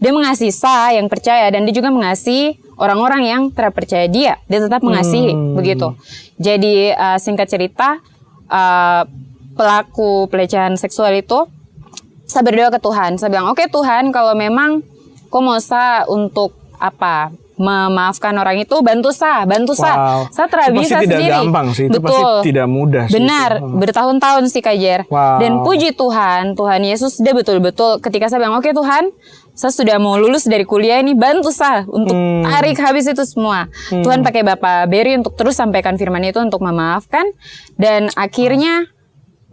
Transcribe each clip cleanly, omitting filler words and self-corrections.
dia mengasihi Sa yang percaya, dan dia juga mengasihi orang-orang yang terpercaya dia tetap mengasihi begitu. Jadi singkat cerita, pelaku pelecehan seksual itu saya berdoa ke Tuhan. Saya bilang, oke Tuhan, kalau memang kau mau Sa untuk memaafkan orang itu, bantu Sa. Saya tidak bisa tidak sendiri. Gampang sih. Itu Betul. pasti tidak mudah sih. Benar, bertahun-tahun sih Kak Jer. Dan puji Tuhan Yesus dia betul-betul ketika saya bilang, oke Tuhan, saya sudah mau lulus dari kuliah ini, bantu Sa untuk tarik habis itu semua. Tuhan pakai Bapak Berry untuk terus sampaikan firman itu untuk memaafkan, dan akhirnya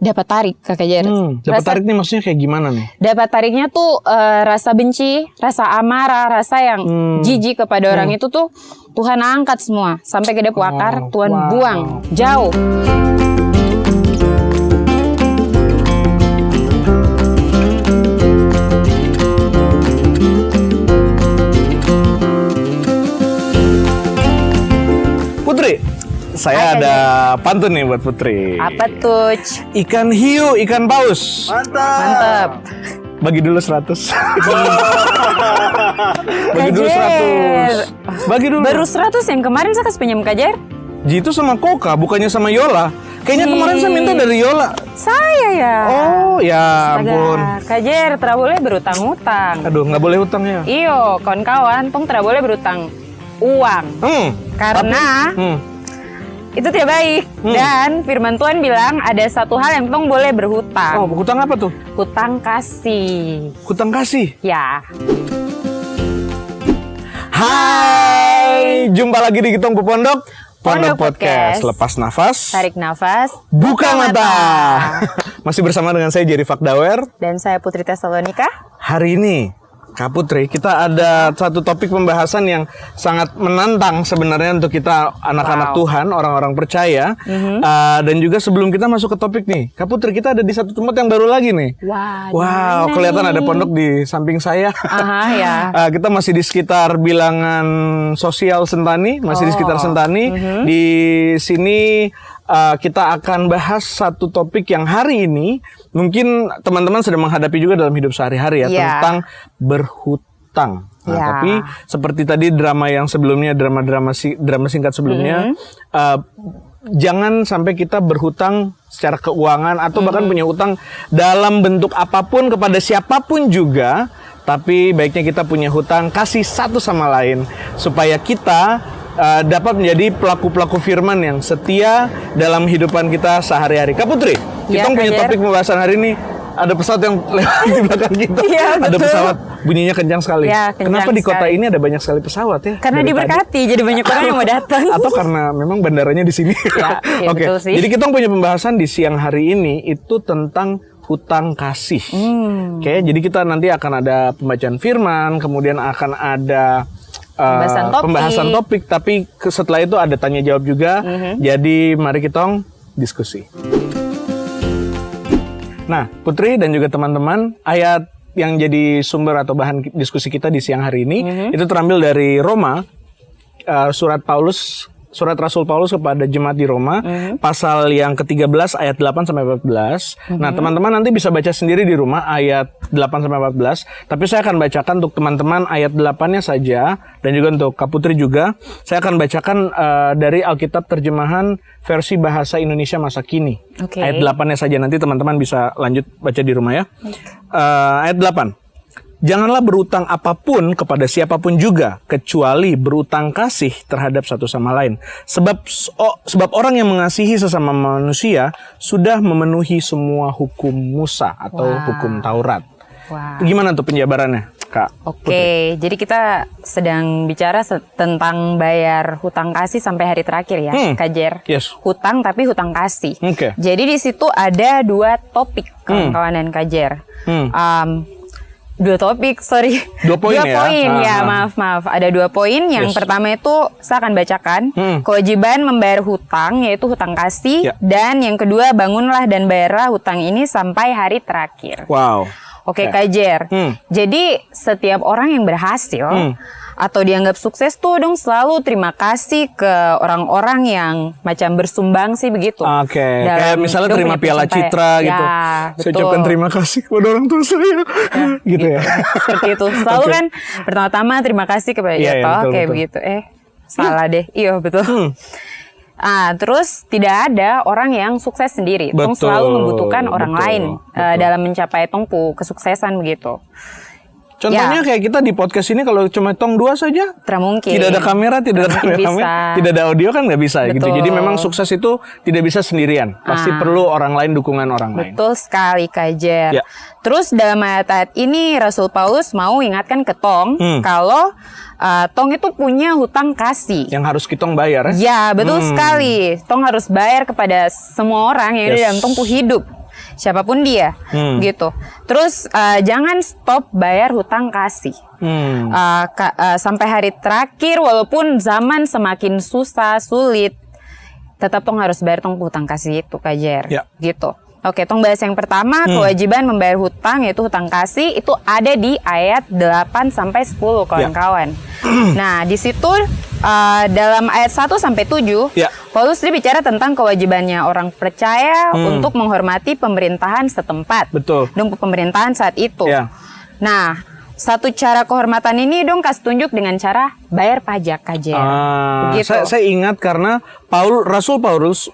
dapat tarik Kak Jer. Dapat tarik nih maksudnya kayak gimana nih? Dapat tariknya tuh rasa benci, rasa amarah, rasa yang jijik kepada orang itu tuh Tuhan angkat semua sampai ke depo akar, Tuhan buang jauh. Putri, saya ada pantun nih buat Putri. Apa tuh? Ikan hiu, ikan paus. Mantap. Bagi dulu 100. Bagi dulu 100. Bagi dulu. Baru 100 yang kemarin saya kasih pinjam Kak Jer. Ji itu sama Koka, bukannya sama Yola. Kayaknya kemarin saya minta dari Yola. Saya ya. Oh ya ampun. Kak Jer, tidak boleh berutang-utang. Aduh, nggak boleh utang ya. Iyo, kawan-kawan, tong tidak boleh berutang uang. Karena itu tidak baik. Dan firman Tuhan bilang ada satu hal yang tong boleh berhutang. Oh, hutang apa tuh? Hutang kasih. Hutang kasih? Ya. Hai, jumpa lagi di Kitong Pondok Podcast. Lepas nafas, tarik nafas, buka mata. Masih bersama dengan saya Jerry Fakdawer. Dan saya Putri Tesalonika. Hari ini Kak Putri, kita ada satu topik pembahasan yang sangat menantang sebenarnya untuk kita anak-anak Tuhan, orang-orang percaya. Dan juga sebelum kita masuk ke topik nih, Kak Putri, kita ada di satu tempat yang baru lagi nih. Wow, kelihatan ada pondok di samping saya. Ya. Kita masih di sekitar bilangan sosial Sentani, masih di sekitar Sentani. Di sini kita akan bahas satu topik yang hari ini mungkin teman-teman sedang menghadapi juga dalam hidup sehari-hari ya, tentang berhutang. Tapi seperti tadi drama yang sebelumnya, drama singkat sebelumnya, jangan sampai kita berhutang secara keuangan atau bahkan punya hutang dalam bentuk apapun kepada siapapun juga. Tapi baiknya kita punya hutang kasih satu sama lain supaya kita dapat menjadi pelaku-pelaku firman yang setia dalam kehidupan kita sehari-hari. Kak Putri, kita punya topik pembahasan hari ini. Ada pesawat yang lewat di belakang kita. Ada pesawat, bunyinya kencang sekali. Kenapa di kota ini ada banyak sekali pesawat ya? Karena diberkati, jadi banyak orang yang mau datang. Atau karena memang bandaranya di sini. Oke. Jadi kita punya pembahasan di siang hari ini itu tentang hutang kasih. Oke, jadi kita nanti akan ada pembacaan firman, kemudian akan ada pembahasan topik, tapi setelah itu ada tanya jawab juga. Jadi mari kita diskusi. Nah, Putri dan juga teman-teman, ayat yang jadi sumber atau bahan diskusi kita di siang hari ini itu terambil dari Roma, surat Rasul Paulus kepada jemaat di Roma, pasal yang ke-13 ayat 8 sampai 14. Nah, teman-teman nanti bisa baca sendiri di rumah ayat 8 sampai 14, tapi saya akan bacakan untuk teman-teman ayat 8-nya saja, dan juga untuk Kak Putri juga. Saya akan bacakan dari Alkitab terjemahan versi bahasa Indonesia masa kini. Ayat 8-nya saja, nanti teman-teman bisa lanjut baca di rumah ya. Ayat 8. Janganlah berutang apapun kepada siapapun juga, kecuali berutang kasih terhadap satu sama lain. Sebab orang yang mengasihi sesama manusia sudah memenuhi semua hukum Musa atau hukum Taurat. Gimana tuh penjabarannya, Kak? Jadi kita sedang bicara tentang bayar hutang kasih sampai hari terakhir ya, Kak Jer. Hutang tapi hutang kasih. Jadi di situ ada dua topik, kawan-kawan dan Kak Jer. Dua poin ya. Maaf. Ada 2 poin. Yang pertama itu saya akan bacakan. Kewajiban membayar hutang, yaitu hutang kasih. Dan yang kedua, bangunlah dan bayarlah hutang ini sampai hari terakhir. Oke, Kak Jer. Jadi setiap orang yang berhasil atau dianggap sukses tuh dong selalu terima kasih ke orang-orang yang macam bersumbang sih begitu. Oke. Kayak misalnya terima piala Citra gitu. Saya ucapkan terima kasih kepada orang tua saya. Gitu ya. Seperti itu. Selalu kan pertama-tama terima kasih kepada kayak begitu. Salah deh. Iya, betul. Terus tidak ada orang yang sukses sendiri. Tong selalu membutuhkan orang lain dalam mencapai tongku kesuksesan begitu. Contohnya kayak kita di podcast ini kalau cuma tong dua saja, mungkin. Tidak ada kamera, tidak ada audio kan nggak bisa gitu. Jadi memang sukses itu tidak bisa sendirian. Pasti perlu orang lain, dukungan orang lain. Betul sekali, Kak Jer. Terus dalam ayat ini Rasul Paulus mau ingatkan ke tong kalau tong itu punya hutang kasih yang harus kita bayar. Ya, betul sekali. Tong harus bayar kepada semua orang yang ada dalam tongku hidup. Siapapun dia, gitu. Terus jangan stop bayar hutang kasih sampai hari terakhir, walaupun zaman semakin susah, sulit, tetap tong harus bayar tong hutang kasih itu, Kak Jer. Gitu. Oke, tong bahas yang pertama, kewajiban membayar hutang, yaitu hutang kasih, itu ada di ayat 8 sampai 10, kawan-kawan. Nah, di situ dalam ayat 1 sampai 7, Paulus bicara tentang kewajibannya orang percaya untuk menghormati pemerintahan setempat. Betul. Dong pemerintahan saat itu. Nah, satu cara kehormatan ini dong kasih tunjuk dengan cara bayar pajak, Kak Jer. Saya ingat karena Rasul Paulus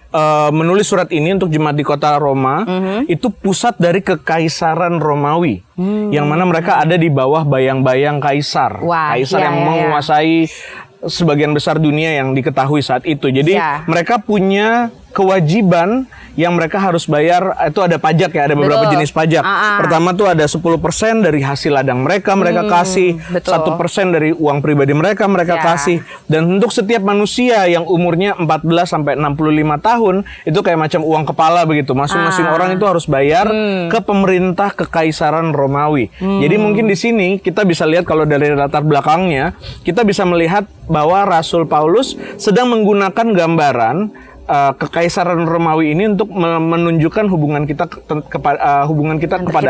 menulis surat ini untuk jemaat di kota Roma. Itu pusat dari kekaisaran Romawi, yang mana mereka ada di bawah bayang-bayang kaisar. Kaisar yang menguasai sebagian besar dunia yang diketahui saat itu. Jadi mereka punya kewajiban yang mereka harus bayar. Itu ada pajak ya, ada beberapa jenis pajak. Pertama tuh ada 10% dari hasil ladang mereka kasih. 1% dari uang pribadi mereka kasih. Dan untuk setiap manusia yang umurnya 14 sampai 65 tahun, itu kayak macam uang kepala begitu. Masing-masing orang itu harus bayar ke pemerintah kekaisaran Romawi. Jadi mungkin di sini kita bisa lihat kalau dari latar belakangnya, kita bisa melihat bahwa Rasul Paulus sedang menggunakan gambaran kekaisaran Romawi ini untuk menunjukkan hubungan kita kepada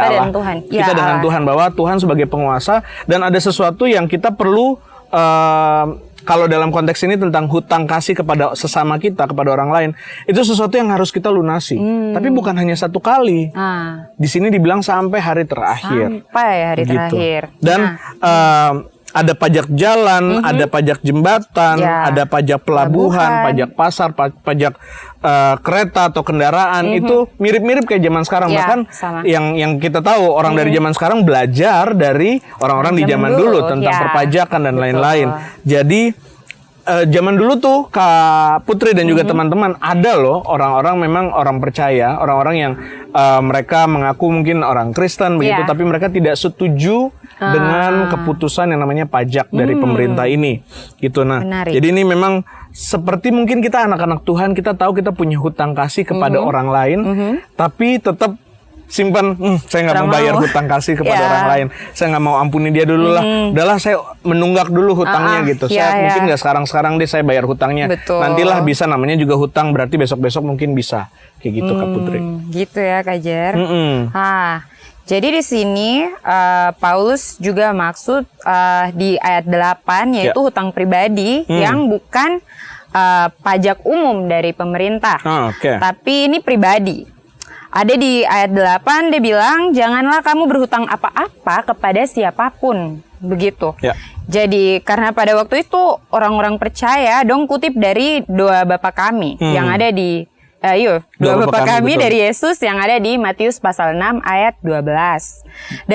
Allah, Tuhan. Kita dengan Tuhan, bahwa Tuhan sebagai penguasa, dan ada sesuatu yang kita perlu kalau dalam konteks ini tentang hutang kasih kepada sesama kita, kepada orang lain, itu sesuatu yang harus kita lunasi. Tapi bukan hanya satu kali. Di sini dibilang sampai hari terakhir. Sampai hari terakhir. Dan ada pajak jalan, ada pajak jembatan, ada pajak pelabuhan, pajak pasar, pajak kereta atau kendaraan. Itu mirip-mirip kayak zaman sekarang. Bahkan yang kita tahu orang dari zaman sekarang belajar dari orang-orang di zaman dulu tentang perpajakan dan lain-lain. Jadi zaman dulu tuh Kak Putri dan juga teman-teman, ada loh orang-orang memang orang percaya, orang-orang yang mereka mengaku mungkin orang Kristen begitu, tapi mereka tidak setuju dengan keputusan yang namanya pajak dari pemerintah ini, gitu. Nah, jadi ini memang seperti mungkin kita anak-anak Tuhan, kita tahu kita punya hutang kasih kepada orang lain, tapi tetap simpan, saya nggak mau bayar hutang kasih kepada orang lain, saya nggak mau ampuni dia dulu lah, udahlah saya menunggak dulu hutangnya gitu, saya mungkin nggak sekarang deh saya bayar hutangnya, nantilah bisa, namanya juga hutang, berarti besok besok mungkin bisa, kayak gitu Kak Putri. Gitu ya Kak Jer. Jadi di sini Paulus juga maksud di ayat 8 yaitu hutang pribadi yang bukan pajak umum dari pemerintah, tapi ini pribadi. Ada di ayat 8 dia bilang janganlah kamu berhutang apa-apa kepada siapapun, begitu. Jadi karena pada waktu itu orang-orang percaya dong kutip dari doa Bapa kami yang ada di doa Bapa kami dari Yesus yang ada di Matius pasal 6 ayat 12.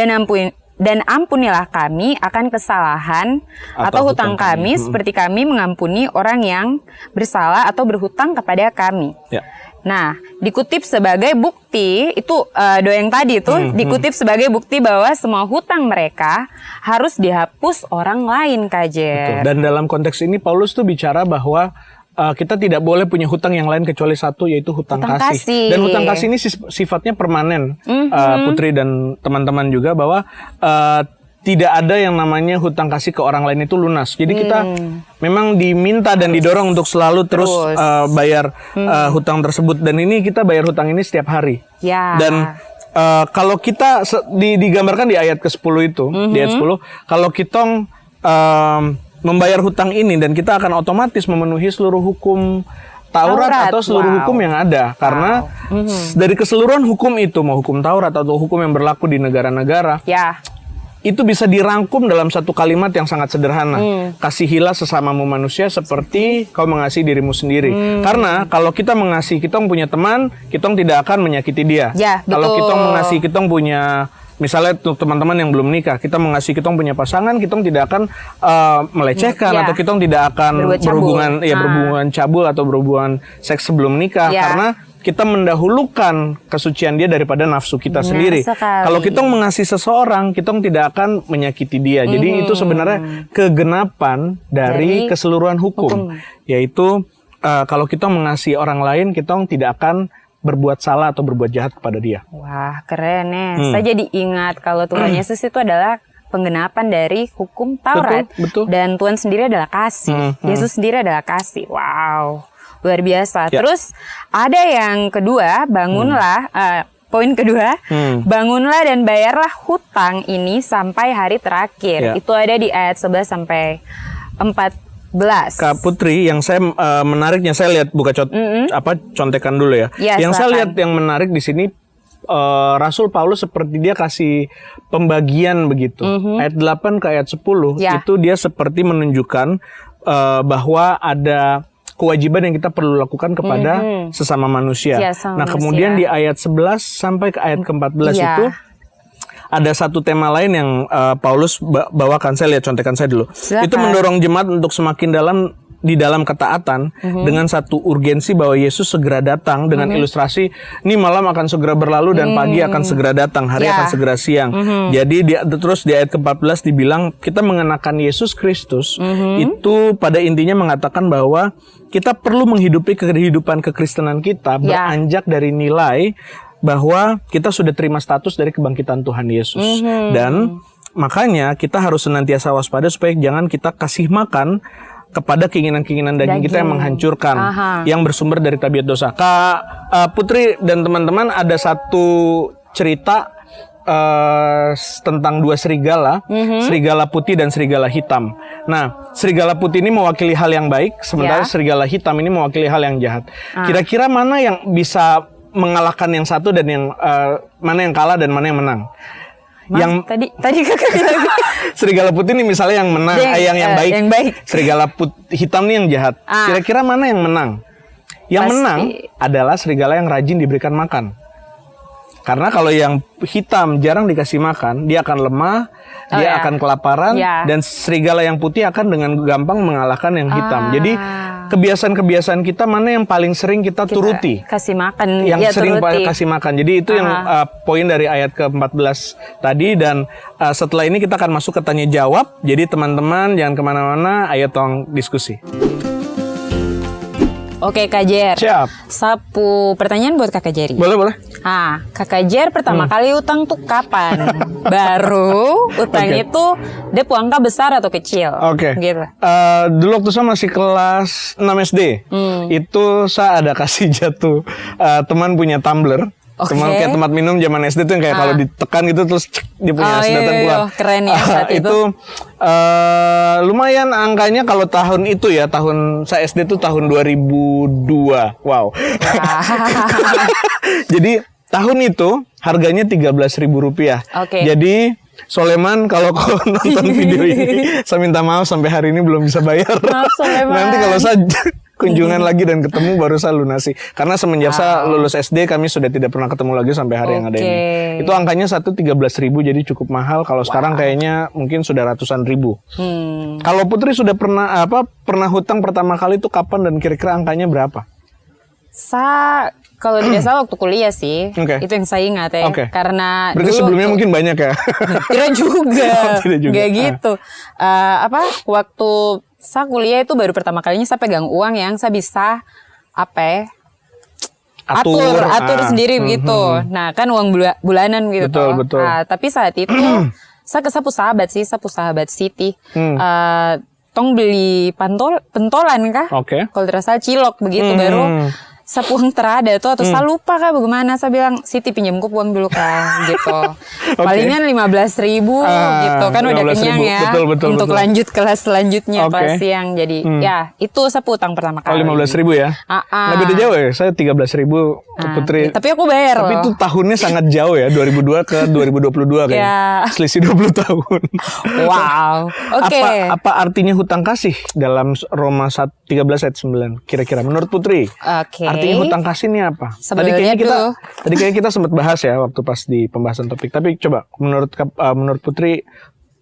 Dan ampunilah kami akan kesalahan atau hutang kami seperti kami mengampuni orang yang bersalah atau berhutang kepada kami. Nah, dikutip sebagai bukti itu doa yang tadi itu dikutip sebagai bukti bahwa semua hutang mereka harus dihapus orang lain, Kak Jer. Dan dalam konteks ini Paulus tuh bicara bahwa kita tidak boleh punya hutang yang lain kecuali satu, yaitu hutang kasih. Dan hutang kasih ini sifatnya permanen, Putri dan teman-teman juga, bahwa tidak ada yang namanya hutang kasih ke orang lain itu lunas. Jadi kita memang diminta dan didorong untuk selalu terus bayar hutang tersebut. Dan ini kita bayar hutang ini setiap hari. Dan kalau kita digambarkan di ayat ke-10 itu, di ayat 10, kalau kita membayar hutang ini dan kita akan otomatis memenuhi seluruh hukum Taurat atau seluruh hukum yang ada, karena dari keseluruhan hukum itu, mau hukum Taurat atau hukum yang berlaku di negara-negara, itu bisa dirangkum dalam satu kalimat yang sangat sederhana. Kasihilah sesamamu manusia seperti kau mengasihi dirimu sendiri. Karena kalau kita mengasihi, kita punya teman, kita tidak akan menyakiti dia. Kalau kita mengasihi, kita punya, misalnya teman-teman yang belum nikah, kita mengasihi, kita punya pasangan, kita tidak akan melecehkan atau kita tidak akan berhubungan cabul atau berhubungan seks sebelum nikah, karena kita mendahulukan kesucian dia daripada nafsu kita sendiri. Kalau kita mengasihi seseorang, kita tidak akan menyakiti dia. Jadi itu sebenarnya kegenapan dari keseluruhan hukum. Yaitu kalau kita mengasihi orang lain, kita tidak akan berbuat salah atau berbuat jahat kepada dia. Wah, keren ya. Saya jadi ingat kalau Tuhan Yesus itu adalah penggenapan dari hukum Taurat. Betul. Dan Tuhan sendiri adalah kasih. Yesus sendiri adalah kasih. Wow, luar biasa. Terus ada yang kedua, bangunlah, poin kedua, bangunlah dan bayarlah hutang ini sampai hari terakhir. Itu ada di ayat 11 sampai 14. Kak Putri, yang saya menariknya, saya lihat contekan dulu ya. Yang saya lihat yang menarik di sini, Rasul Paulus seperti dia kasih pembagian begitu. Ayat 8 ke ayat 10 itu dia seperti menunjukkan bahwa ada kewajiban yang kita perlu lakukan kepada sesama manusia. Nah, kemudian di ayat 11 sampai ke ayat ke-14 itu ada satu tema lain yang Paulus bawakan. Saya lihat contekan saya dulu. Silakan. Itu mendorong jemaat untuk semakin di dalam ketaatan dengan satu urgensi bahwa Yesus segera datang, dengan ilustrasi ini malam akan segera berlalu dan pagi akan segera datang, hari akan segera siang. Jadi terus di ayat ke-14 dibilang kita mengenakan Yesus Kristus, itu pada intinya mengatakan bahwa kita perlu menghidupi kehidupan kekristenan kita beranjak dari nilai bahwa kita sudah terima status dari kebangkitan Tuhan Yesus. Dan makanya kita harus senantiasa waspada supaya jangan kita kasih makan kepada keinginan-keinginan daging kita yang menghancurkan, yang bersumber dari tabiat dosa. Kak Putri dan teman-teman, ada satu cerita tentang dua serigala, serigala putih dan serigala hitam. Nah, serigala putih ini mewakili hal yang baik, sementara serigala hitam ini mewakili hal yang jahat. Kira-kira mana yang bisa mengalahkan yang satu dan yang mana yang kalah dan mana yang menang? Yang tadi kakak bilang serigala putih ini misalnya yang menang, yang baik. Serigala hitam ini yang jahat. Kira-kira mana yang menang? Yang menang adalah serigala yang rajin diberikan makan. Karena kalau yang hitam jarang dikasih makan, dia akan lemah, dia akan kelaparan, dan serigala yang putih akan dengan gampang mengalahkan yang hitam. Jadi kebiasaan-kebiasaan kita mana yang paling sering kita turuti? Kasih makan. Yang sering kasih makan. Jadi itu yang poin dari ayat ke-14 tadi. Dan setelah ini kita akan masuk ke tanya jawab. Jadi teman-teman jangan kemana-mana, ayo tolong diskusi. Oke, Kak Jer. Siap. Sapu pertanyaan buat Kakak Jerry. Boleh. Kakak Jer pertama kali utang tuh kapan? Baru utang itu dia angka besar atau kecil? Gitu. Dulu waktu saya masih kelas 6 SD, itu saya ada kasih jatuh teman punya tumbler. Teman kayak tempat minum zaman SD tuh yang kayak kalau ditekan gitu terus dia punya sedotan keluar. Keren ya saat itu. Lumayan angkanya kalau tahun itu ya, tahun saya SD tuh tahun 2002. Wow. Jadi tahun itu harganya Rp13.000. Jadi Soleman, kalau kau nonton video ini, saya minta maaf sampai hari ini belum bisa bayar. Maaf, Soleman. Nanti kalau saya kunjungan lagi dan ketemu baru saya lunasi. Karena semenjak saya lulus SD kami sudah tidak pernah ketemu lagi sampai hari yang ada ini. Itu angkanya 13.000, jadi cukup mahal. Kalau sekarang kayaknya mungkin sudah ratusan ribu. Kalau Putri sudah pernah hutang pertama kali itu kapan dan kira-kira angkanya berapa? Kalau tidak salah waktu kuliah sih, itu yang saya ingat ya. Karena berarti sebelumnya mungkin banyak ya? Tidak juga. Gak gitu. Waktu saya kuliah itu baru pertama kalinya saya pegang uang yang saya bisa atur sendiri begitu. Nah, kan uang bulanan gitu. Betul. Tapi saat itu saya ke sapu sahabat Siti. Tong beli pentolan kah? Kalau tidak salah cilok begitu baru. sapu uang terada tuh atau saya lupa kah bagaimana, saya bilang Siti pinjamku uang dulu kah gitu. Palingan 15.000 gitu kan udah kenyang ya. Betul, untuk lanjut kelas selanjutnya kelas siang. Jadi ya itu sapu utang pertama kali. 15.000 ya. Nggak beda jauh ya. Saya 13.000 Putri. Tapi aku bayar. Tapi itu tahunnya sangat jauh ya, 2002 ke 2022 kayaknya. Ya. Selisih 20 tahun. Wow. Oke. Apa artinya hutang kasih dalam Roma 13 ayat 9 kira-kira menurut Putri? Oke. Artinya hutang kasih ini apa? Tadi kayaknya kita sempat bahas ya waktu pas di pembahasan topik. Tapi coba menurut Putri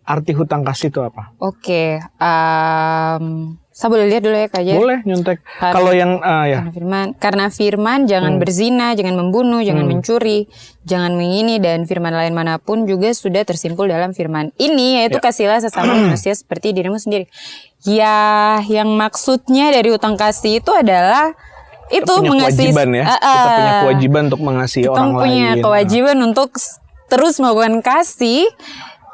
arti hutang kasih itu apa? Oke. Saya boleh lihat dulu ya Kak Jer? Boleh nyontek. Kalau yang ya. Karena firman jangan berzina, jangan membunuh, jangan mencuri, jangan mengini, dan firman lain manapun juga sudah tersimpul dalam firman ini, yaitu kasihlah sesama manusia seperti dirimu sendiri. Ya, yang maksudnya dari hutang kasih itu adalah itu mengasihi. Kewajiban ya. Kita punya kewajiban untuk mengasihi orang lain. Kita punya kewajiban untuk terus melakukan kasih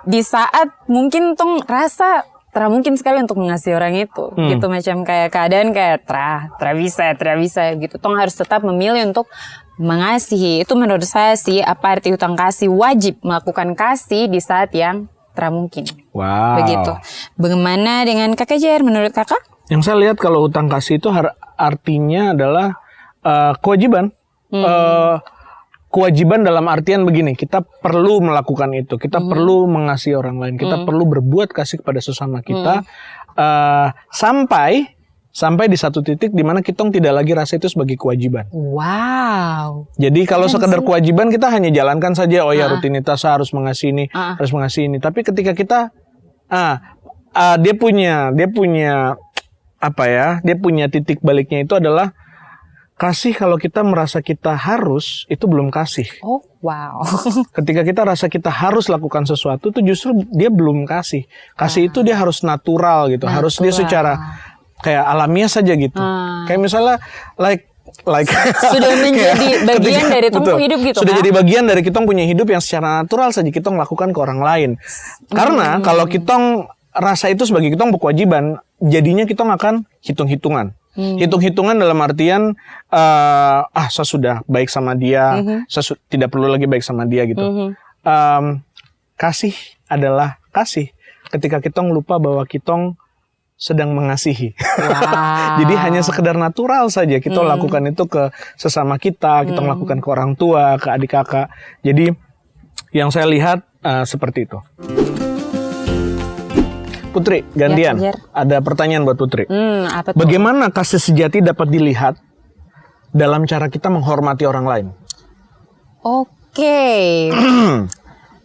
di saat mungkin tong rasa mungkin sekali untuk mengasihi orang itu, gitu, macam kayak keadaan kayak tidak bisa gitu. Tong harus tetap memilih untuk mengasihi. Itu menurut saya sih apa arti hutang kasih, wajib melakukan kasih di saat yang mungkin. Wow. Begitu. Bagaimana dengan Kakak Jer, menurut Kakak? Yang saya lihat kalau hutang kasih itu artinya adalah kewajiban. Kewajiban dalam artian begini, kita perlu melakukan itu, kita perlu mengasihi orang lain, kita perlu berbuat kasih kepada sesama kita, sampai di satu titik di mana kita tidak lagi rasa itu sebagai kewajiban. Wow. Jadi kalau sekedar kewajiban kita hanya jalankan saja, oh ya rutinitas harus mengasihi ini, harus mengasihi ini. Tapi ketika kita, dia punya titik baliknya itu adalah kasih. Kalau kita merasa kita harus, itu belum kasih. Oh, wow. Ketika kita rasa kita harus lakukan sesuatu, itu justru dia belum kasih. Kasih itu dia harus natural gitu. Harus dia secara kayak alamiah saja gitu. Kayak misalnya sudah menjadi bagian dari tong hidup gitu. Sudah jadi bagian dari kita punya hidup yang secara natural saja kita lakukan ke orang lain. Karena kalau kita rasa itu sebagai kita berkewajiban, jadinya kita akan hitung-hitungan. Hitung-hitungan dalam artian saya sudah baik sama dia, saya tidak perlu lagi baik sama dia gitu. Kasih adalah kasih ketika kita lupa bahwa kita sedang mengasihi. Wow. Jadi hanya sekedar natural saja kita lakukan itu ke sesama kita lakukan ke orang tua, ke adik kakak. Jadi yang saya lihat seperti itu. Putri, gantian. Ya, ada pertanyaan buat Putri. Apa tuh? Bagaimana kasih sejati dapat dilihat dalam cara kita menghormati orang lain? Oke.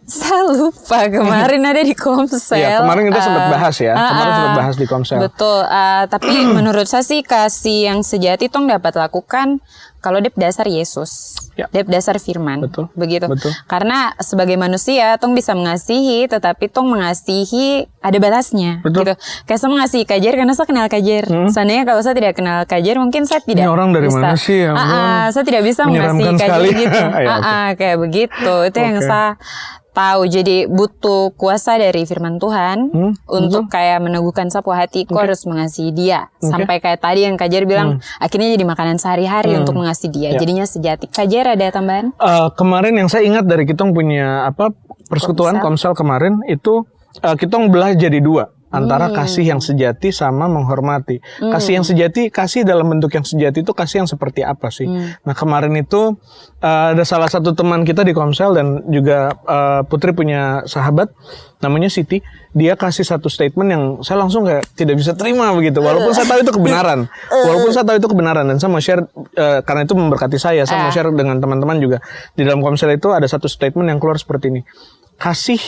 Saya lupa, kemarin ada di Komsel. Ya, kemarin kita sempat bahas ya. Kemarin sempat bahas di Komsel. Betul. Tapi menurut saya sih kasih yang sejati tong dapat lakukan kalau dia dasar Yesus, dia dasar firman. Betul. Begitu. Betul. Karena sebagai manusia tong bisa mengasihi, tetapi tong mengasihi ada batasnya. Betul. Gitu. Kayak saya mengasihi Kak Jer karena saya kenal Kak Jer. Seandainya kalau saya tidak kenal Kak Jer, mungkin saya tidak. Ini orang dari bisa. Mana sih? Saya tidak bisa mengasihi Kak Jer gitu. Kayak begitu. Itu yang saya tahu. Jadi butuh kuasa dari firman Tuhan untuk kayak meneguhkan sapu hatiku harus mengasihi dia. Sampai kayak tadi yang Kak Jer bilang akhirnya jadi makanan sehari-hari untuk mengasihi dia. Jadinya sejati. Kak Jer ada tambahan? Kemarin yang saya ingat dari kita punya persekutuan Komsel kemarin itu kita belah jadi dua. Antara kasih yang sejati sama menghormati. Kasih yang sejati, kasih dalam bentuk yang sejati itu kasih yang seperti apa sih? Nah kemarin itu ada salah satu teman kita di Komsel dan juga Putri punya sahabat namanya Siti. Dia kasih satu statement yang saya langsung kayak tidak bisa terima begitu. Walaupun saya tahu itu kebenaran. Dan saya mau share karena itu memberkati saya mau share dengan teman-teman juga. Di dalam Komsel itu ada satu statement yang keluar seperti ini. Kasih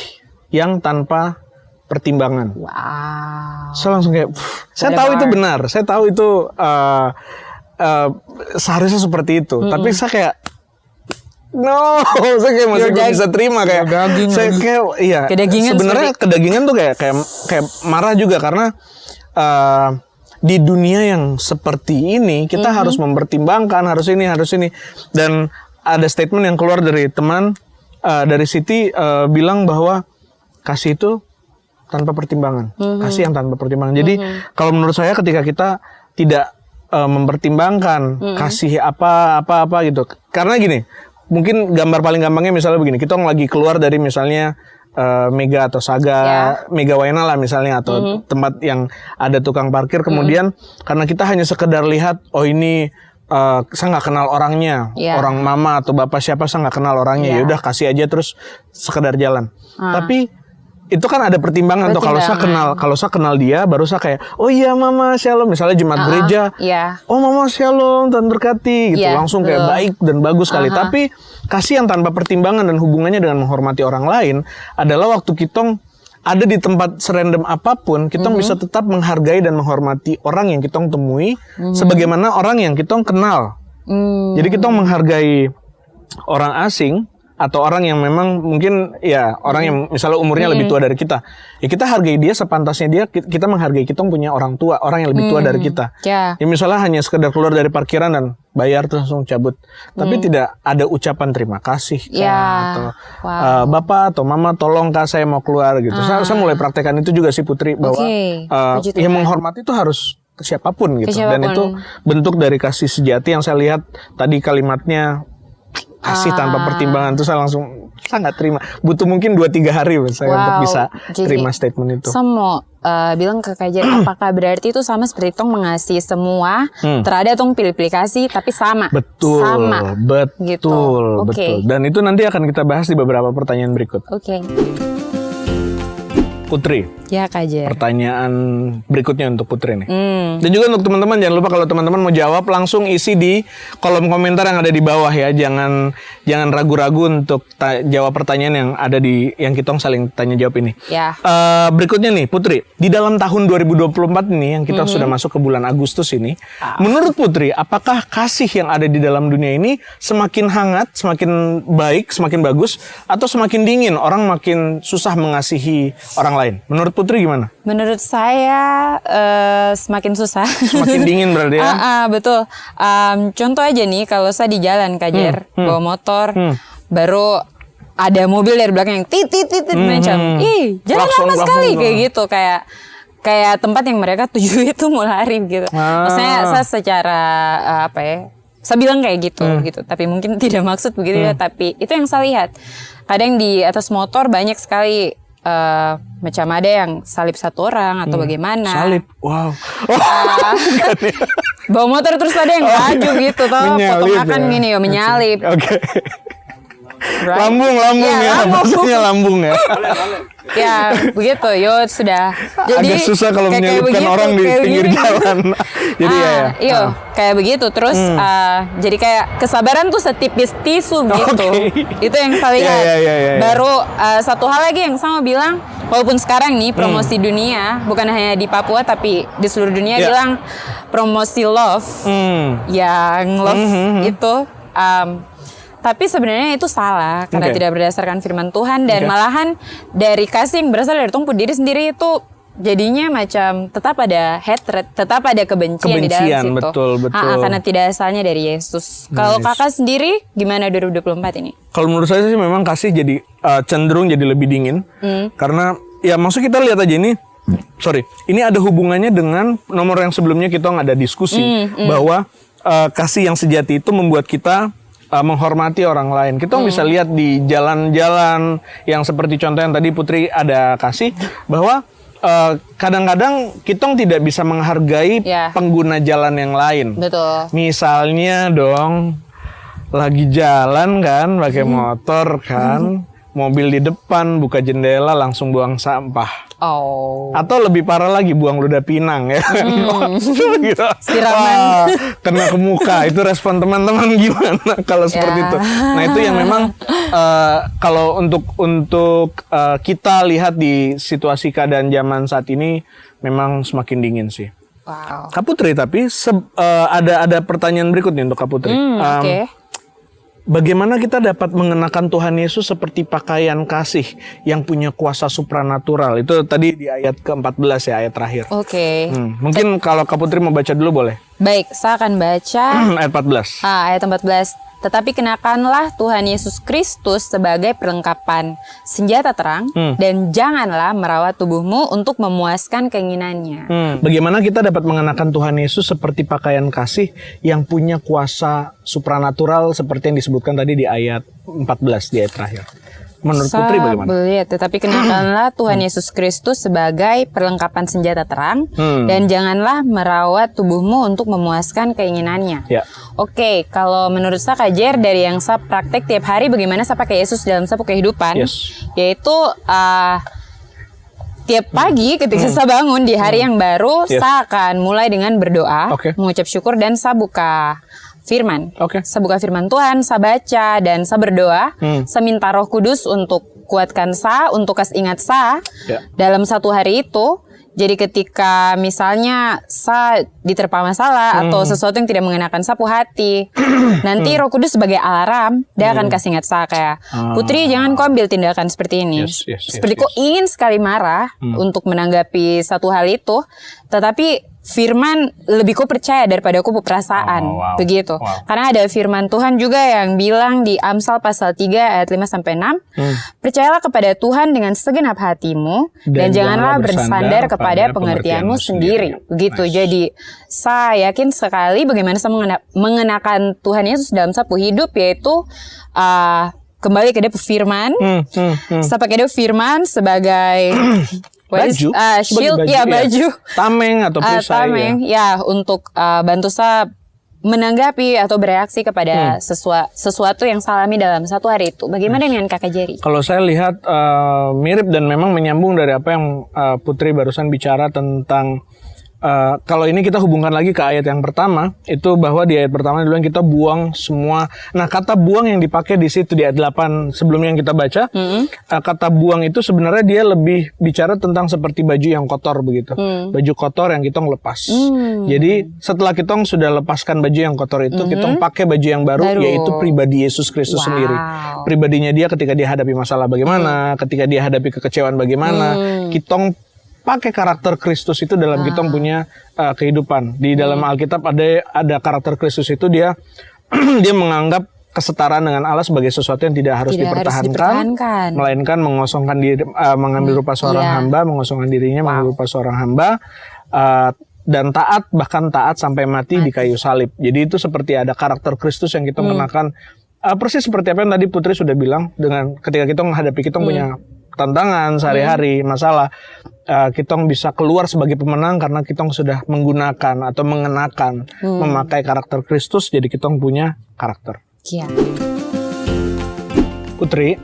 yang tanpa pertimbangan. Wow. Saya langsung kayak, saya tahu itu benar, saya tahu itu seharusnya seperti itu, tapi saya kayak, saya kayak masih belum bisa terima kayak, saya kayak, iya, sebenarnya kedagingan tuh kayak marah juga karena di dunia yang seperti ini kita harus mempertimbangkan, harus ini, dan ada statement yang keluar dari teman dari Siti bilang bahwa kasih itu tanpa pertimbangan, kasih yang tanpa pertimbangan. Jadi kalau menurut saya ketika kita tidak mempertimbangkan kasih apa gitu. Karena gini, mungkin gambar paling gampangnya misalnya begini, kita lagi keluar dari misalnya Mega atau Saga, Mega Wayana lah misalnya, atau tempat yang ada tukang parkir, kemudian karena kita hanya sekedar lihat, oh ini saya nggak kenal orangnya, orang mama atau bapak siapa, saya nggak kenal orangnya, ya udah kasih aja terus sekedar jalan. Tapi itu kan ada pertimbangan tuh, kalau saya kenal dia, baru saya kayak, oh iya mama shalom, misalnya jemaat gereja, oh mama shalom, Tuhan berkati, gitu, langsung kayak baik dan bagus sekali. Tapi kasih yang tanpa pertimbangan dan hubungannya dengan menghormati orang lain adalah waktu kita ada di tempat serandom apapun, kita bisa tetap menghargai dan menghormati orang yang kita temui, sebagaimana orang yang kita kenal. Jadi kita menghargai orang asing, atau orang yang memang mungkin ya orang yang misalnya umurnya lebih tua dari kita, ya kita hargai dia sepantasnya dia, kita menghargai kita punya orang tua, orang yang lebih tua dari kita. Ya misalnya hanya sekedar keluar dari parkiran dan bayar terus langsung cabut, tapi tidak ada ucapan terima kasih atau bapak atau mama tolong kak saya mau keluar gitu. Saya mulai praktekkan itu juga sih Putri, bahwa yang menghormati itu harus siapapun gitu, dan itu bentuk dari kasih sejati yang saya lihat tadi kalimatnya. Kasih tanpa pertimbangan, itu saya langsung sangat terima. Butuh mungkin 2-3 hari saya untuk bisa terima statement itu. Saya mau bilang ke Kak Jer, apakah berarti itu sama seperti Tong mengasihi semua, terada Tong pilih-pilih kasih, tapi sama? Betul, sama. Betul, gitu. Betul. Dan itu nanti akan kita bahas di beberapa pertanyaan berikut. Putri. Ya Kak Jer. Pertanyaan berikutnya untuk Putri nih. Dan juga untuk teman-teman, jangan lupa kalau teman-teman mau jawab langsung isi di kolom komentar yang ada di bawah ya. Jangan ragu-ragu untuk jawab pertanyaan yang ada di yang kita saling tanya jawab ini. Ya. Berikutnya nih Putri, di dalam tahun 2024 ini yang kita sudah masuk ke bulan Agustus ini, menurut Putri apakah kasih yang ada di dalam dunia ini semakin hangat, semakin baik, semakin bagus, atau semakin dingin, orang makin susah mengasihi orang lain? Menurut Putri gimana? Menurut saya semakin susah. Semakin dingin berarti ya? Betul. Contoh aja nih, kalau saya di jalan Kak Jer, bawa motor, baru ada mobil dari belakang yang tit macam, jalan lama sekali kayak gitu, kayak tempat yang mereka tuju itu mau lari gitu. Maksudnya saya secara saya bilang kayak gitu, tapi mungkin tidak maksud begitu ya, tapi itu yang saya lihat. Kadang di atas motor banyak sekali macam ada yang salib satu orang atau bagaimana. Salib, wow. Bawa motor terus ada yang laju gitu, toh potongan gini ya, menyalip. Right? Lambung ya, maksudnya lambung ya. Ya begitu, sudah. Jadi agak susah kalau menyalipkan orang di pinggir jalan. Jadi kayak begitu. Terus jadi kayak kesabaran tuh setipis tisu gitu. Itu yang saya lihat. Baru satu hal lagi yang sama bilang, walaupun sekarang nih promosi dunia bukan hanya di Papua tapi di seluruh dunia bilang promosi love, yang love itu. Tapi sebenarnya itu salah karena tidak berdasarkan firman Tuhan, dan malahan dari kasih yang berasal dari Tuhan diri sendiri itu jadinya macam tetap ada hatred, tetap ada kebencian di dalam situ. Betul. Karena tidak asalnya dari Yesus. Kalau kakak sendiri gimana 2024 ini? Kalau menurut saya sih memang kasih jadi cenderung jadi lebih dingin. Karena ya maksud kita lihat aja ini. Ini ada hubungannya dengan nomor yang sebelumnya kita ada diskusi bahwa kasih yang sejati itu membuat kita menghormati orang lain. Kita bisa lihat di jalan-jalan yang seperti contoh yang tadi Putri ada kasih, bahwa kadang-kadang kita tidak bisa menghargai pengguna jalan yang lain. Betul. Misalnya dong, lagi jalan kan, pakai motor kan, mobil di depan buka jendela langsung buang sampah. Atau lebih parah lagi, buang ludah pinang ya. Gitu. Siraman. Kena ke muka. Itu respon teman-teman gimana kalau seperti itu? Nah itu yang memang kalau untuk kita lihat di situasi keadaan zaman saat ini memang semakin dingin sih. Kak Putri, tapi ada pertanyaan berikutnya untuk Kak Putri. Bagaimana kita dapat mengenakan Tuhan Yesus seperti pakaian kasih yang punya kuasa supranatural? Itu tadi di ayat ke-14 ya, ayat terakhir. Mungkin kalau Kak Putri mau baca dulu boleh? Baik, saya akan baca ayat 14. Ayat 14. Tetapi kenakanlah Tuhan Yesus Kristus sebagai perlengkapan senjata terang, dan janganlah merawat tubuhmu untuk memuaskan keinginannya. Bagaimana kita dapat mengenakan Tuhan Yesus seperti pakaian kasih yang punya kuasa supranatural seperti yang disebutkan tadi di ayat 14, di ayat terakhir. Menurut Putri bagaimana? Tetapi kenakanlah Tuhan Yesus Kristus sebagai perlengkapan senjata terang, dan janganlah merawat tubuhmu untuk memuaskan keinginannya. Ya. Oke, kalau menurut saya Kak Jer, dari yang saya praktek tiap hari, bagaimana saya pakai Yesus dalam saya kehidupan, yaitu tiap pagi ketika saya bangun di hari yang baru, saya akan mulai dengan berdoa, mengucap syukur, dan saya buka firman. Saya buka firman Tuhan, saya baca, dan saya berdoa. Saya minta Roh Kudus untuk kuatkan saya, untuk kasih ingat saya dalam satu hari itu. Jadi ketika misalnya saya diterpa masalah atau sesuatu yang tidak mengenakan sapu hati, nanti Roh Kudus sebagai alarm, dia akan kasih ingat saya kayak, Putri, jangan kau ambil tindakan seperti ini. Seperti kau ingin sekali marah untuk menanggapi satu hal itu, tetapi firman lebih kau percaya daripada aku perasaan. Begitu. Karena ada firman Tuhan juga yang bilang di Amsal pasal 3 ayat 5-6, percayalah kepada Tuhan dengan segenap hatimu, dan janganlah bersandar kepada pengertianmu sendiri. Begitu. Jadi saya yakin sekali bagaimana saya mengenakan Tuhan Yesus dalam sapu hidup, yaitu kembali ke dia firman. Saya pakai dia firman sebagai baju, shield, baju, tameng atau perisai, tameng, untuk bantu saya menanggapi atau bereaksi kepada sesuatu yang saya alami dalam satu hari itu. Bagaimana dengan Kakak Jerry? Kalau saya lihat mirip dan memang menyambung dari apa yang Putri barusan bicara tentang. Kalau ini kita hubungkan lagi ke ayat yang pertama, itu bahwa di ayat pertama dibilang kita buang semua. Nah, kata buang yang dipakai di situ di ayat 8 sebelumnya yang kita baca, kata buang itu sebenarnya dia lebih bicara tentang seperti baju yang kotor begitu. Baju kotor yang kita lepas. Jadi setelah kita sudah lepaskan baju yang kotor itu, kita pakai baju yang baru, yaitu pribadi Yesus Kristus sendiri. Pribadinya dia ketika dia hadapi masalah bagaimana, ketika dia hadapi kekecewaan bagaimana, kita pakai karakter Kristus itu dalam kita punya kehidupan. Di dalam Alkitab ada karakter Kristus itu dia menganggap kesetaraan dengan Allah sebagai sesuatu yang tidak harus dipertahankan, melainkan mengosongkan diri, mengambil rupa seorang hamba, mengosongkan dirinya, mengambil rupa seorang hamba, dan taat, bahkan taat sampai mati di kayu salib. Jadi itu seperti ada karakter Kristus yang kita kenakan. Persis seperti apa yang tadi Putri sudah bilang, dengan ketika kita menghadapi kita punya tantangan sehari-hari, masalah, kita bisa keluar sebagai pemenang karena kita sudah menggunakan atau mengenakan, memakai karakter Kristus, jadi kita punya karakter. Putri,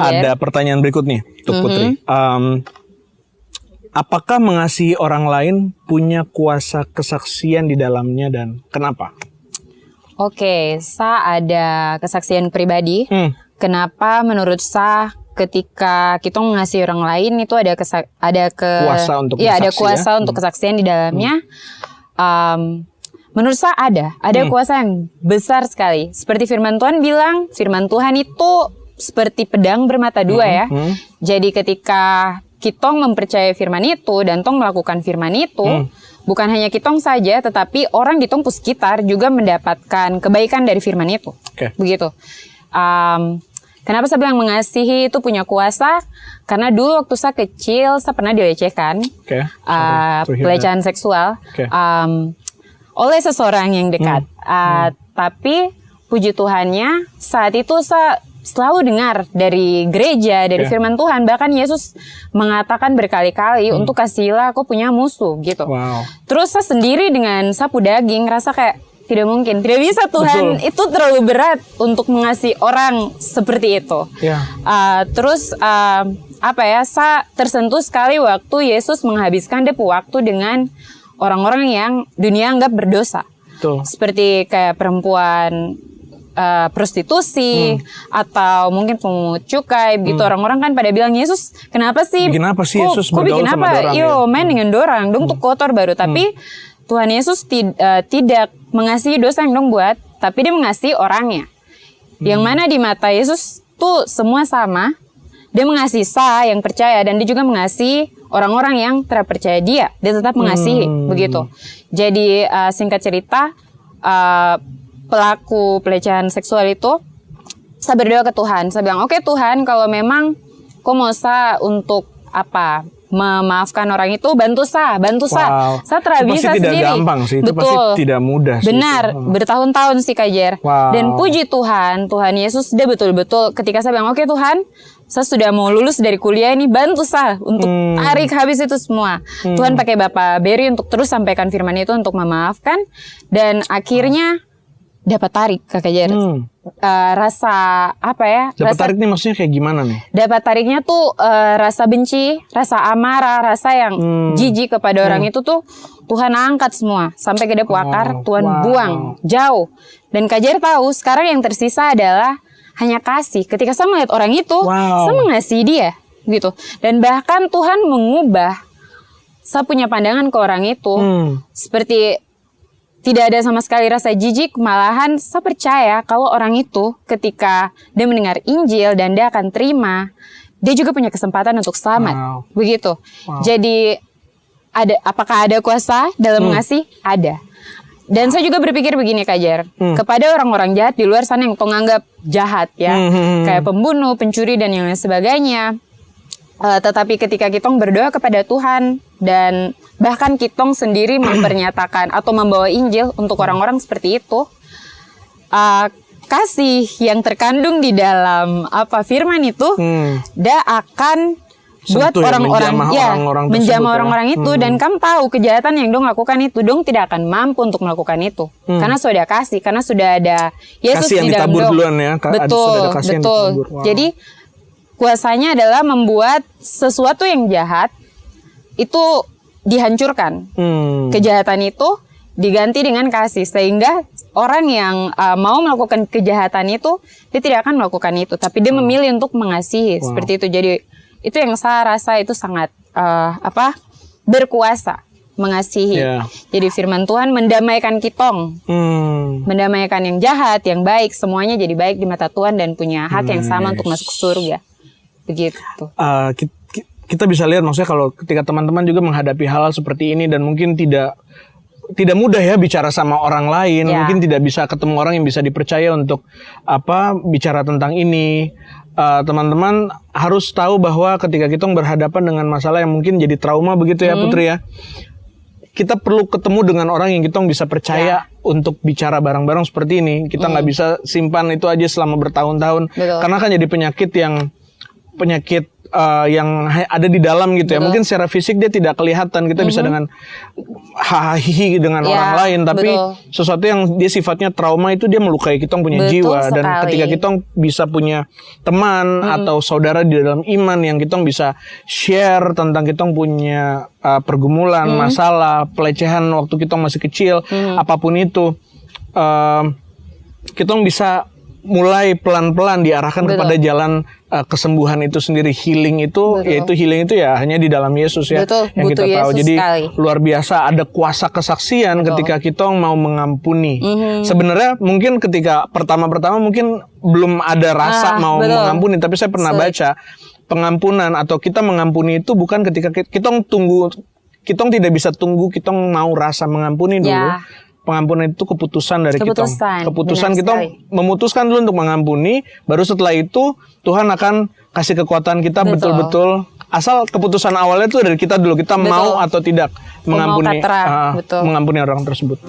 ada pertanyaan berikut nih untuk Putri. Apakah mengasihi orang lain punya kuasa kesaksian di dalamnya dan kenapa? Oke, saya ada kesaksian pribadi. Kenapa menurut saya ketika kita mengasihi orang lain itu ada kuasa untuk ada kuasa untuk kesaksian di dalamnya. Menurut saya ada kuasa yang besar sekali. Seperti firman Tuhan bilang, firman Tuhan itu seperti pedang bermata dua ya. Jadi ketika kita mempercayai firman itu dan tong melakukan firman itu, bukan hanya kitong saja, tetapi orang di tong sekitar juga mendapatkan kebaikan dari firman itu. Begitu. Kenapa saya bilang mengasihi itu punya kuasa? Karena dulu waktu saya kecil, saya pernah dilecehkan, pelecehan seksual oleh seseorang yang dekat. Tapi puji Tuhannya, saat itu saya selalu dengar dari gereja, dari firman Tuhan. Bahkan Yesus mengatakan berkali-kali untuk kasihilah aku punya musuh gitu. Terus saya sendiri dengan sapu daging, rasa kayak tidak mungkin, tidak bisa Tuhan. Itu terlalu berat untuk mengasihi orang seperti itu. Terus saya tersentuh sekali waktu Yesus menghabiskan waktu dengan orang-orang yang dunia anggap berdosa. Seperti kayak perempuan prostitusi atau mungkin pemungut cukai begitu. Orang-orang kan pada bilang, Yesus kenapa sih Yesus bergaul sama dorang? Main dengan dorang dong tuh kotor baru. Tapi Tuhan Yesus tidak mengasihi dosa yang dong buat, tapi dia mengasihi orangnya. Yang mana di mata Yesus tuh semua sama. Dia mengasihi saya yang percaya, dan dia juga mengasihi orang-orang yang terpercaya dia. Dia tetap mengasihi begitu. Jadi singkat cerita, pelaku pelecehan seksual itu, saya berdoa ke Tuhan. Saya bilang, oke Tuhan, kalau memang kau mau saya untuk memaafkan orang itu, bantu saya. Saya tidak bisa pasti sendiri. Tidak gampang sih, itu betul. Pasti tidak mudah sih. Benar, bertahun-tahun sih Kak Jer. Dan puji Tuhan Yesus dia betul-betul ketika saya bilang, oke Tuhan, saya sudah mau lulus dari kuliah ini, bantu saya untuk tarik habis itu semua. Tuhan pakai Bapak Berry untuk terus sampaikan firman itu untuk memaafkan, dan akhirnya dapat tarik Kak Jer. Rasa Dapat tarik nih maksudnya kayak gimana nih? Dapat tariknya tuh rasa benci, rasa amarah, rasa yang jijik kepada orang itu tuh Tuhan angkat semua sampai ke depo akar, Tuhan buang jauh. Dan Kak Jer tahu sekarang yang tersisa adalah hanya kasih. Ketika saya melihat orang itu, saya mengasihi dia gitu. Dan bahkan Tuhan mengubah saya punya pandangan ke orang itu seperti tidak ada sama sekali rasa jijik, malahan saya percaya kalau orang itu ketika dia mendengar Injil dan dia akan terima, dia juga punya kesempatan untuk selamat. Begitu. Jadi apakah ada kuasa dalam mengasihi? Ada. Dan saya juga berpikir begini Kak Jer, kepada orang-orang jahat di luar sana yang kau anggap jahat ya, kayak pembunuh, pencuri dan yang lain sebagainya. Tetapi ketika kita berdoa kepada Tuhan dan bahkan kita sendiri mempernyatakan atau membawa Injil untuk orang-orang seperti itu, kasih yang terkandung di dalam firman itu, dia akan buat orang-orang menjamah orang-orang itu, dan kamu tahu kejahatan yang dong lakukan itu, dong tidak akan mampu untuk melakukan itu karena sudah kasih, karena sudah ada Yesus kasih di dalam dong. Duluan ya. Betul. Jadi kuasanya adalah membuat sesuatu yang jahat itu dihancurkan. Kejahatan itu diganti dengan kasih, sehingga orang yang mau melakukan kejahatan itu dia tidak akan melakukan itu, tapi dia memilih untuk mengasihi. Seperti itu. Jadi itu yang saya rasa itu sangat berkuasa, mengasihi. Jadi firman Tuhan mendamaikan kitong, mendamaikan yang jahat, yang baik, semuanya jadi baik di mata Tuhan dan punya hak yang sama untuk masuk surga. Begitu. Kita bisa lihat maksudnya kalau ketika teman-teman juga menghadapi hal seperti ini dan mungkin tidak mudah ya bicara sama orang lain, mungkin tidak bisa ketemu orang yang bisa dipercaya untuk bicara tentang ini. Teman-teman harus tahu bahwa ketika kita berhadapan dengan masalah yang mungkin jadi trauma begitu ya Putri ya, kita perlu ketemu dengan orang yang kita bisa percaya untuk bicara bareng-bareng seperti ini. Kita nggak bisa simpan itu aja selama bertahun-tahun. Karena kan jadi penyakit yang ada di dalam gitu ya. Mungkin secara fisik dia tidak kelihatan. Kita bisa dengan hahihi dengan orang lain, tapi sesuatu yang dia sifatnya trauma itu dia melukai kita punya jiwa. Dan ketika kita bisa punya teman atau saudara di dalam iman yang kita bisa share tentang kita punya pergumulan, masalah, pelecehan waktu kita masih kecil, apapun itu, kita bisa mulai pelan-pelan diarahkan kepada jalan kesembuhan itu sendiri, healing itu, yaitu healing itu ya hanya di dalam Yesus ya, yang kita tahu. Yesus jadi sekali. Luar biasa ada kuasa kesaksian ketika kita mau mengampuni. Sebenarnya mungkin ketika pertama-pertama mungkin belum ada rasa mau mengampuni, tapi saya pernah baca pengampunan atau kita mengampuni itu bukan ketika kita tunggu, kita tidak bisa tunggu kita mau rasa mengampuni dulu. Pengampunan itu keputusan dari kita. Keputusan kita memutuskan dulu untuk mengampuni, baru setelah itu Tuhan akan kasih kekuatan kita betul-betul. Asal keputusan awalnya itu dari kita dulu, kita mau atau tidak mengampuni orang tersebut.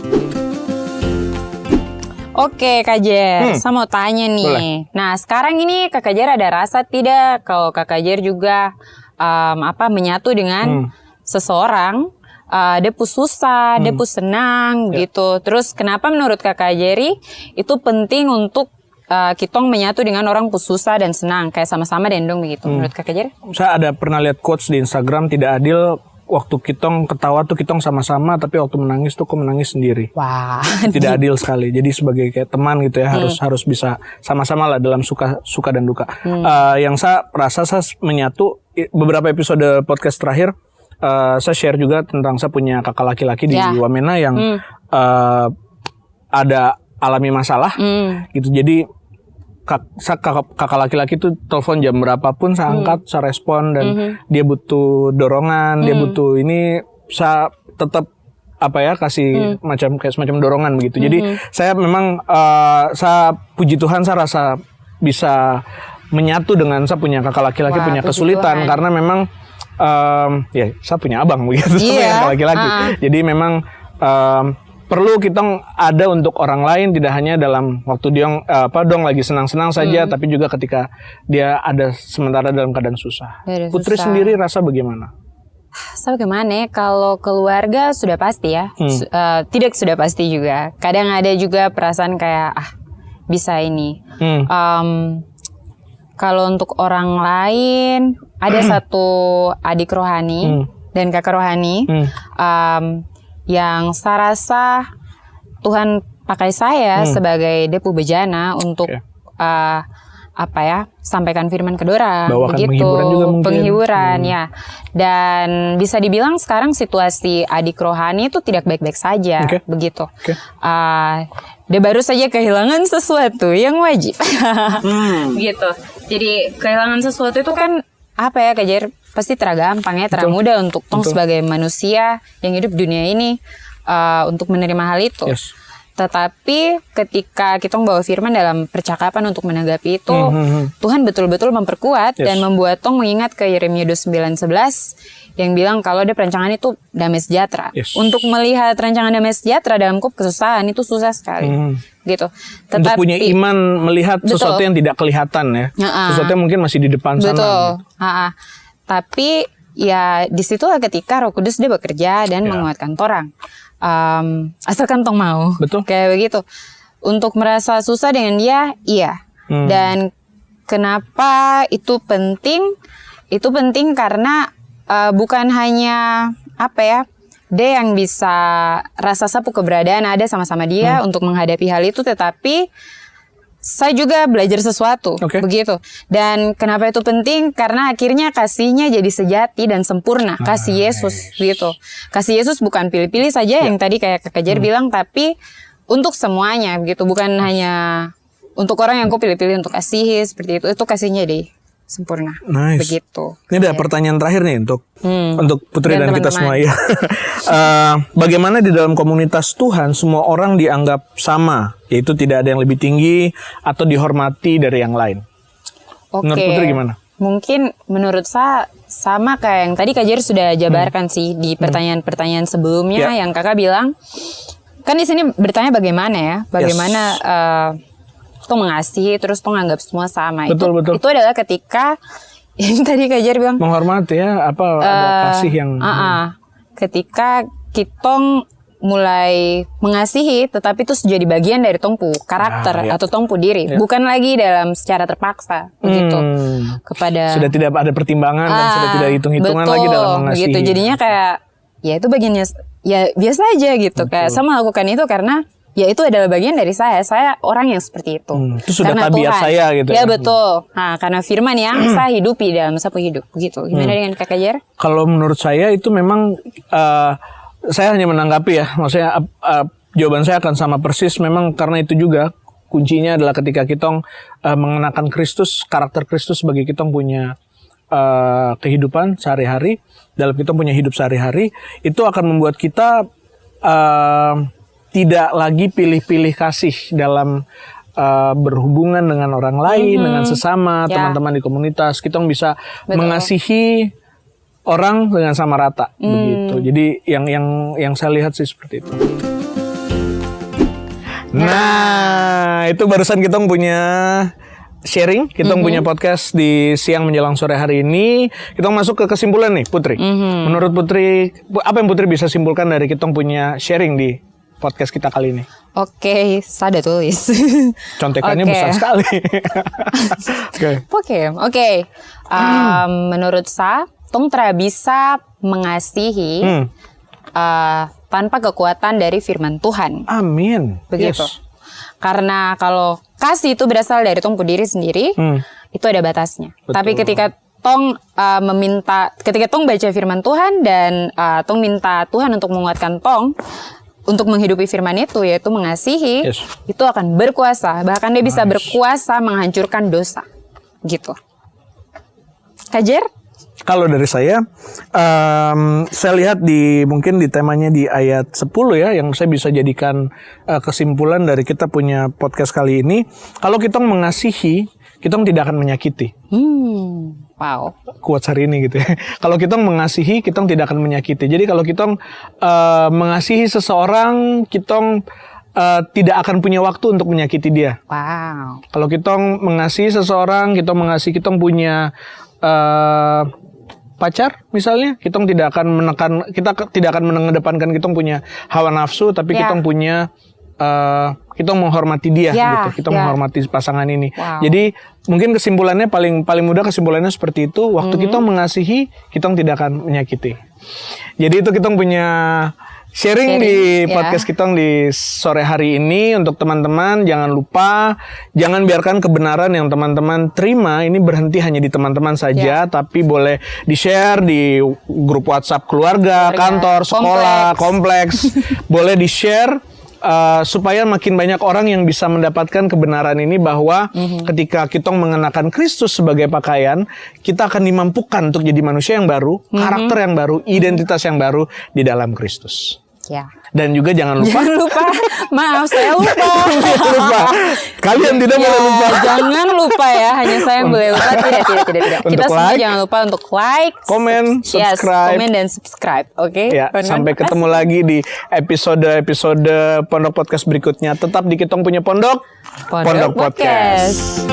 Oke Kak Jer, saya mau tanya nih. Boleh. Nah sekarang ini Kak Jer ada rasa tidak kalau Kak Jer juga menyatu dengan seseorang? Dia pun susah, dia pun senang gitu. Terus kenapa menurut Kakak Jerry itu penting untuk kita menyatu dengan orang pun susah dan senang, kayak sama-sama dendong begitu menurut Kakak Jerry? Saya ada pernah lihat quotes di Instagram, tidak adil waktu kita ketawa tuh kita sama-sama, tapi waktu menangis tuh kok menangis sendiri. Wah, tidak adil sekali. Jadi sebagai kayak teman gitu ya, harus bisa sama-sama lah dalam suka dan duka. Yang saya rasa saya menyatu beberapa episode podcast terakhir. Saya share juga tentang saya punya kakak laki-laki di Wamena yang ada alami masalah gitu. Jadi kakak laki-laki itu telepon jam berapapun saya angkat, saya respon, dan dia butuh dorongan, dia butuh ini, saya tetap kasih macam kayak semacam dorongan begitu. Jadi saya memang saya puji Tuhan, saya rasa bisa menyatu dengan saya punya kakak laki-laki punya kesulitan karena memang saya punya abang begitu sama yang kakak laki-laki. Jadi memang perlu kita ada untuk orang lain, tidak hanya dalam waktu dong lagi senang-senang saja, tapi juga ketika dia ada sementara dalam keadaan susah. Putri sendiri rasa bagaimana? Kalau keluarga sudah pasti ya, tidak sudah pasti juga. Kadang ada juga perasaan kayak bisa ini. Kalau untuk orang lain, ada satu adik rohani dan kakak rohani yang saya rasa Tuhan pakai saya sebagai depu bejana untuk sampaikan firman ke dorang, begitu, penghiburan juga mungkin. Penghiburan ya. Dan bisa dibilang sekarang situasi adik rohani itu tidak baik-baik saja, begitu. Dia baru saja kehilangan sesuatu yang wajib, gitu. Jadi kehilangan sesuatu itu kan Kak Jer, pasti tergampang ya, termudah untuk tong sebagai manusia yang hidup dunia ini untuk menerima hal itu. Tetapi ketika kita membawa firman dalam percakapan untuk menanggapi itu, Tuhan betul-betul memperkuat dan membuat tong mengingat ke Yeremia 29:11 yang bilang kalau ada perancangan itu damai sejahtera. Untuk melihat rancangan damai sejahtera dalam kesusahan itu susah sekali. Gitu. Tetapi, untuk punya iman melihat sesuatu yang tidak kelihatan ya. Sesuatu yang mungkin masih di depan sana. Gitu. Tapi ya disitulah ketika Roh Kudus dia bekerja dan menguatkan orang. Asalkan tong mau. Kayak begitu. Untuk merasa susah dengan dia, iya. Dan kenapa itu penting? Itu penting karena bukan hanya dia yang bisa rasa sapu keberadaan ada sama-sama dia untuk menghadapi hal itu, tetapi saya juga belajar sesuatu, begitu. Dan kenapa itu penting? Karena akhirnya kasihnya jadi sejati dan sempurna, kasih Yesus, gitu. Kasih Yesus bukan pilih-pilih saja yang tadi kayak Kak Jer bilang, tapi untuk semuanya, begitu. Bukan hanya untuk orang yang kau pilih-pilih untuk kasihi seperti itu kasihnya deh sempurna, begitu. Ini ada pertanyaan terakhir nih untuk Putri dan kita semua ya. Bagaimana di dalam komunitas Tuhan semua orang dianggap sama, yaitu tidak ada yang lebih tinggi atau dihormati dari yang lain? Menurut Putri gimana? Mungkin menurut saya sama kayak yang tadi Kak Jer sudah jabarkan sih di pertanyaan-pertanyaan sebelumnya yang Kakak bilang. Kan di sini bertanya bagaimana ya, bagaimana tuh mengasihi terus tuh nganggap semua sama. Betul. Itu adalah ketika yang tadi Kak Jer bilang menghormati ya, ada kasih yang ketika kitong mulai mengasihi, tetapi itu jadi bagian dari tongpu karakter atau tongpu diri, bukan lagi dalam secara terpaksa begitu kepada sudah tidak ada pertimbangan dan sudah tidak hitung-hitungan lagi dalam mengasihi. Gitu. Jadinya kayak ya itu bagiannya ya biasa aja gitu. Kayak saya melakukan itu karena ya itu adalah bagian dari saya orang yang seperti itu. Itu sudah karena tabiat Tuhan. saya gitu. Ya betul. Nah, karena firman yang saya hidupi dalam sapu hidup begitu. Gimana dengan Kakak Jer? Kalau menurut saya itu memang saya hanya menanggapi ya, maksudnya jawaban saya akan sama persis. Memang karena itu juga kuncinya adalah ketika kita mengenakan Kristus, karakter Kristus sebagai kita punya kehidupan sehari-hari, dalam kita punya hidup sehari-hari, itu akan membuat kita tidak lagi pilih-pilih kasih dalam berhubungan dengan orang lain, dengan sesama, teman-teman di komunitas. Kita bisa mengasihi orang dengan sama rata, begitu. Jadi yang saya lihat sih seperti itu. Nah, itu barusan kita punya sharing, kita punya podcast di siang menjelang sore hari ini. Kita masuk ke kesimpulan nih, Putri. Menurut Putri, apa yang Putri bisa simpulkan dari kita punya sharing di podcast kita kali ini? Oke, saya ada tulis. Contekannya besar sekali. Oke. Menurut saya, tong tidak bisa mengasihi tanpa kekuatan dari firman Tuhan. Amin. Begitu. Karena kalau kasih itu berasal dari tong diri sendiri, itu ada batasnya. Betul. Tapi ketika tong ketika tong baca firman Tuhan dan tong minta Tuhan untuk menguatkan tong untuk menghidupi firman itu, yaitu mengasihi, itu akan berkuasa. Bahkan dia bisa berkuasa menghancurkan dosa. Gitu. Kak Jer? Kalau dari saya lihat mungkin di temanya di ayat 10 ya, yang saya bisa jadikan kesimpulan dari kita punya podcast kali ini. Kalau kita mengasihi, kita tidak akan menyakiti. Wow. Kuat hari ini gitu ya. Kalau kita mengasihi, kita tidak akan menyakiti. Jadi kalau kita mengasihi seseorang, kita tidak akan punya waktu untuk menyakiti dia. Wow. Kalau kita mengasihi seseorang, kita punya pacar misalnya, kita tidak akan mengedepankan kita punya hawa nafsu, tapi kita punya kita menghormati dia gitu. Kita menghormati pasangan ini. Wow. Jadi mungkin kesimpulannya paling mudah kesimpulannya seperti itu. Waktu kita mengasihi, kita tidak akan menyakiti. Jadi itu kita punya sharing di podcast kita di sore hari ini. Untuk teman-teman, jangan lupa, jangan biarkan kebenaran yang teman-teman terima ini berhenti hanya di teman-teman saja, tapi boleh di-share di grup WhatsApp keluarga, kantor, sekolah, kompleks. Boleh di-share supaya makin banyak orang yang bisa mendapatkan kebenaran ini, bahwa ketika kita mengenakan Kristus sebagai pakaian, kita akan dimampukan untuk jadi manusia yang baru, karakter yang baru, identitas yang baru di dalam Kristus. Ya. Dan juga jangan lupa. Maaf, saya lupa. Kalian tidak boleh lupa. Jangan lupa ya, hanya saya yang boleh lupa. Tidak. Kita semua jangan lupa untuk like, komen, subscribe. Komen dan subscribe. Oke. Ya, sampai ketemu lagi di episode Pondok Podcast berikutnya. Tetap di Kitong Punya Pondok Podcast.